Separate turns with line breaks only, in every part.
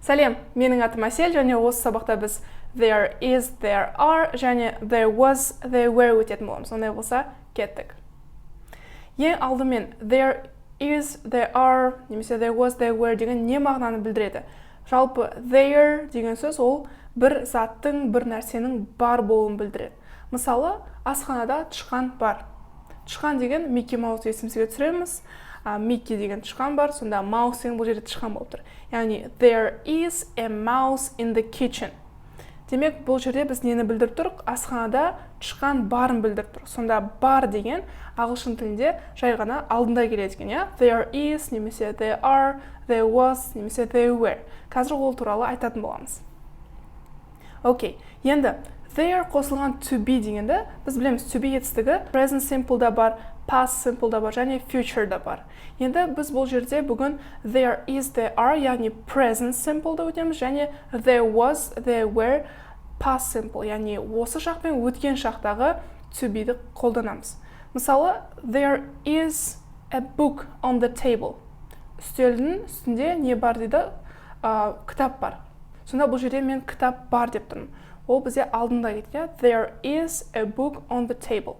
Сәлем, менің атым Әсел, және осы сабақта біз there is, there are, және there was, there were өтетін боламыз. Ондай болса, кеттік. Ең алдымен there is, there are, немесе there was, there were деген не мағынаны білдіреді? Жалпы there деген сөз ол бір заттың, бір нәрсенің бар болуын білдіреді. Мысалы, асханада тышқан бар. Тышқан деген Микки Маус есімізге түсіреміз. Микки деген тышқан бар, сонда маус деген бұл жерде тышқан болып тұр. Яғни there is a mouse in the kitchen. Демек, бұл жерде біз нені білдіріп тұрық? Асханада тышқан барын білдіріп тұрық. Сонда бар деген ағылшын тілінде жай ғана алдында келеді екен, иә? There is, немесе there are, there was, немесе there were. Қазір ол туралы айтатын боламыз. Окей, енді there қосылған to be дегенді біз білеміз to be етістігі present simple да бар, past simple да бар, және future да бар. Енді біз бұл жерде бүгін there is, there are, яғни present simple да өтеміз, және there was, there were, past simple, яғни осы шақ пен өткен шақтағы to be-ді қолданамыз. Мысалы, there is a book on the table. Үстелдің үстінде не бар дейді? Кітап бар. Сонда бұл жерде мен кітап бар деп тұрмын. Ол бізде алдында кетті. There is a book on the table.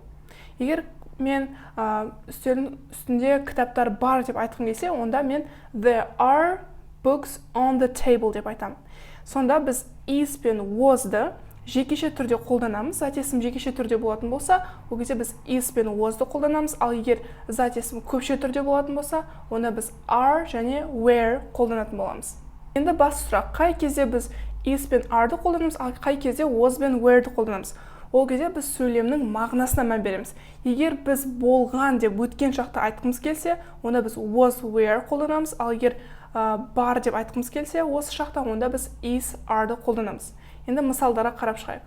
Егер мен үстелдің үстінде кітаптар бар деп айтқым келсе, онда мен there are books on the table деп айтамын. Сонда біз is пен was-ды жекеше түрде қолданамыз. Зат есім жекеше түрде болатын болса, ол кезде біз is пен was-ды қолданамыз. Ал егер зат есім көпше түрде болатын болса, онда біз are және were қолданатын боламыз. Енді бас сұрақ, қай кезде біз is пен are-ды қолданамыз, ал қай кезде was пен were-ді қолданамыз? Ол кезде біз сөйлемнің мағынасына мән береміз. Егер біз болған деп өткен шақта айтқымыз келсе, онда біз was, were қолданамыз. Ал егер бар деп айтқымыз келсе, осы шақта онда біз is, are-ды қолданамыз. Енді мысалдарға қарап шығайық.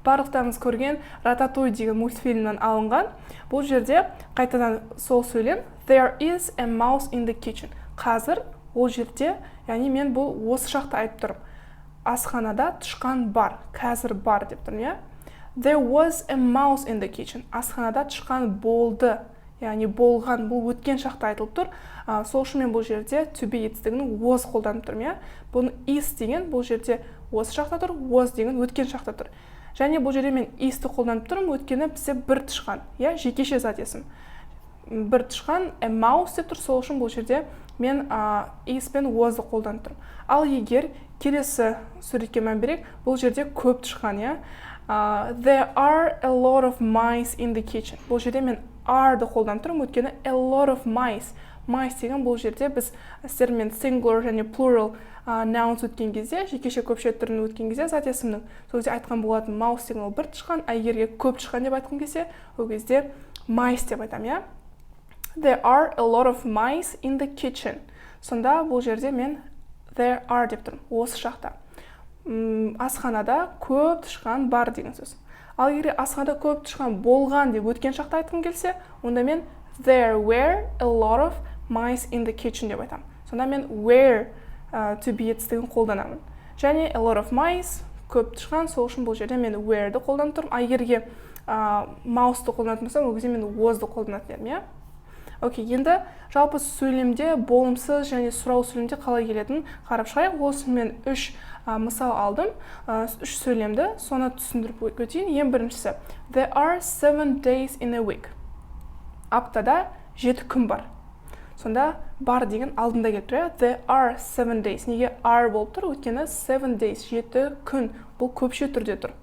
Барлықтарыңыз көрген Рататуй деген мультфильмнен алынған. Бұл жерде қайтадан сол сөйлем there is a mouse in the kitchen. Қазір ол жерде, яғни мен бұл осы шақта айтып тұрмын. Асханада тышқан бар, қазір бар деп тұрмын, иә? There was a mouse in the kitchen. Асханада тышқан болды, яғни болған, бұл өткен шақта айтылып тұр. Сол үшін мен бұл жерде to be етістігінің was қолданып тұрмын, иә? Бұны is деген бұл жерде осы шақта тұр, was деген өткен шақта тұр. Және бұл жерде мен is-ті қолданып тұрмын, өткені бізде бір тышқан, иә? Жекеше зат есім. Бір тышқан, a mouse деп тұр, сол үшін бұл жерде мен is пен was-ды қолданып тұрмын. Ал егер келесі суретке мән берейік, бұл жерде көп тышқан, иә? There are a lot of mice in the kitchen. Бұл жерде мен are-ды қолданып тұрмын, өткені a lot of mice. Mice деген бұл жерде біз сіздермен singular және plural nouns өткен кезде, жекеше көпше түрін өткен кезде зат есімнің сол кезде айтқан болатын mouse деген ол бір тышқан, а егерге көп тышқан деп айтқан кезде, ол кезде mice деп айтам, иә? There are a lot of mice in the kitchen. Сонда бұл жерде мен there are деп тұрмын, осы шақта. Асханада көп тышқан бар деген сөз. Ал егер асханада көп тышқан болған деп өткен шақта айтқым келсе, онда мен there were a lot of mice in the kitchen деп айтам. Сонда мен were to be етістігін қолданамын. Және a lot of mice, көп тышқан, сол үшін бұл жерде мен were-ді қолданып тұрмын. А егерге mouse-ды қолданатын болсам, ол кезде мен was-ды қолданатын едім, иә? Окей, енді жалпы сөйлемде болымсыз және сұрау сөйлемде қалай келетінін қарап шығайық. Осы мен үш мысал алдым, үш сөйлемді, соны түсіндіріп өтейін. Ең біріншісі, there are 7 days in a week. Аптада 7 күн бар. Сонда бар деген алдында келіп тұр. There are 7 days. Неге are болып тұр? Өйткені 7 days, 7 күн. Бұл көпше түрде тұр.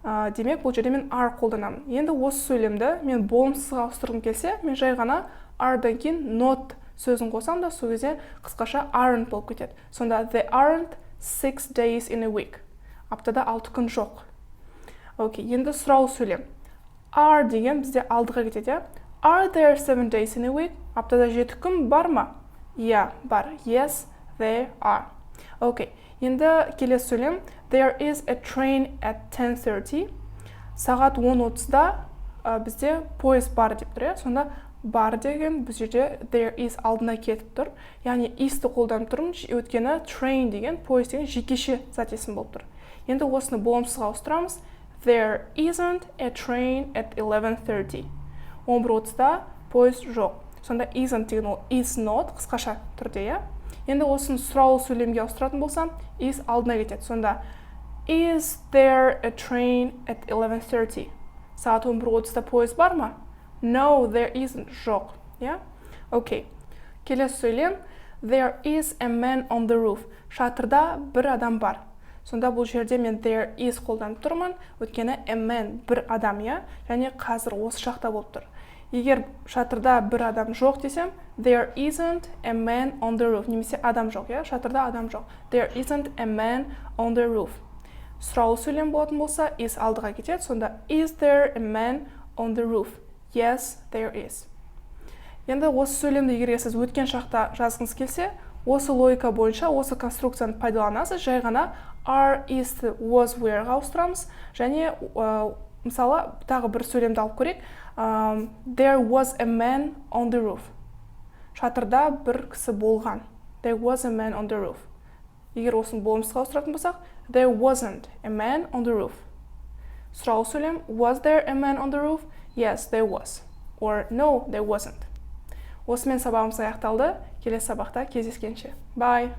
Демек, бұл жерде мен are қолданамын. Енді осы сөйлемді мен болымсызға ауыстырғым келсе, мен жай ғана are-дан кейін not сөзін қосам да, сол кезде қысқаша aren't болып кетеді. Сонда there aren't 6 days in a week. Аптада 6 күн жоқ. Окей, енді сұрау сөйлем. Are деген бізде алдыға кетеді, иә? Are there 7 days in a week? Аптада 7 күн бар ма? Иә, бар. Yes, there are. Окей, енді келесі сөйлем. There is a train at 10:30. Сағат 10:30-да бізде поезд бар деп тұр, иә? Сонда бар деген бұл жерде there is алдына кетіп тұр. Яғни is-ті қолданып тұрмын, өткені train деген, поезд деген жекеше зат есім болып тұр. Енді осыны болымсызға ауыстырамыз. There isn't a train at 11:30. 11:30-да поезд жоқ. Сонда isn't деген ол is not қысқаша түрде, иә? Енді осыны сұраулы сөйлемге ауыстыратын болсам, is алдына кетеді. Сонда is there a train at 11:30? Сағат 11:30-да пойыз бар ма? No, there isn't. Жоқ. Yeah? Okay. Келесі сөйлем. There is a man on the roof. Шатырда бір адам бар. Сонда бұл жерде мен there is қолданып тұрмын. Өйткені a man бір адам, я? Және қазір осы шақта болып тұр. Егер шатырда бір адам жоқ десем, there isn't a man on the roof. Немесе адам жоқ, я? Шатырда адам жоқ. There isn't a man on the roof. Сұраулы сөйлем болатын болса, is алдыға кетеді. Сонда is there a man on the roof? Yes, there is. Енді осы сөйлемді егер сіз өткен шақта жазғыңыз келсе, осы логика бойынша осы конструкцияны пайдаланасыз. Жай ғана are, is, was, were-ға ауыстырамыз. Және мысалы тағы бір сөйлемді алып көрейік. There was a man on the roof. Шатырда бір кісі болған. There was a man on the roof. Егер осыны болмысқа ауыстыратын болсақ, there wasn't a man on the roof. Сұраулы сөйлем, was there a man on the roof? Yes, there was. Or no, there wasn't. Осымен сабағымыз аяқталды. Келесі сабақта кездескенше. Bye!